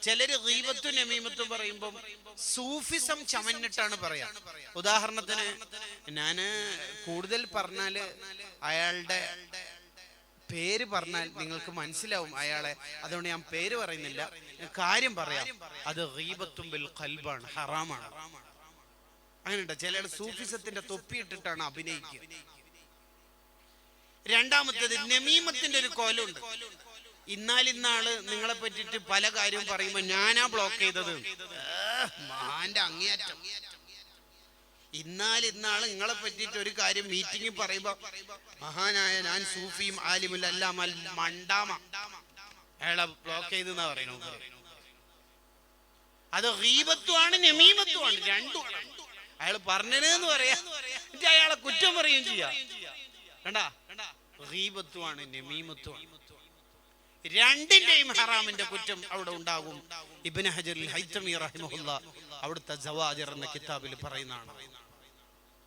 ചിലര് ഗീബത്തും നമീമത്തും പറയുമ്പം സൂഫിസം ചമഞ്ഞിട്ടാണ് പറയാ. ഉദാഹരണത്തിന് ഞാന് കൂടുതൽ പറഞ്ഞാല് അയാളുടെ പേര് പറഞ്ഞാൽ നിങ്ങൾക്ക് മനസ്സിലാവും അയാളെ, അതുകൊണ്ട് ഞാൻ പേര് പറയുന്നില്ല, കാര്യം പറയാം. അത് ഗീബത്തും ബിൽ ഖൽബാണ്, ഹറാമാണ്. അങ്ങനെയുണ്ട് ചില സൂഫിസത്തിന്റെ തൊപ്പിയിട്ടിട്ടാണ് അഭിനയിക്കുക. രണ്ടാമത്തേത് നമീമത്തിന്റെ ഒരു കോലുണ്ട്. ഇന്നാലിന്നാള് നിങ്ങളെ പറ്റിട്ട് പല കാര്യവും പറയുമ്പോ ഞാനാ ബ്ലോക്ക് ചെയ്തത്, മാന്റെ അങ്ങേയറ്റം. ഇന്നാലിന്നാള് നിങ്ങളെ പറ്റിയിട്ട് ഒരു കാര്യം മീറ്റിംഗിൽ പറയുമ്പോ മഹാനായ ഞാൻ സൂഫിയും ആലിമുൽ അല്ലാമ മണ്ടാമ അയാളെ ബ്ലോക്ക് ചെയ്തെന്നാ പറയുന്നത്. അത് ഗീബത്തുമാണ് നമീമത്തുമാണ്, രണ്ടുമാണ്. അയാൾ പറഞ്ഞതെന്ന് പറയാ, അയാളെ കുറ്റം പറയുകയും ചെയ്യാം. കണ്ടാ, ഗീബത്തുമാണ് നമീമത്തുമാണ്, രണ്ടിന്റെയും ഹറാമിന്റെ കുറ്റം അവിടെ ഉണ്ടാകും. ഇബ്നു ഹജറുൽ ഹൈതമി റഹിമഹുല്ലാഹ് അവിടുത്തെ സവാജിർ എന്ന കിതാബിൽ പറയുന്നതാണ്.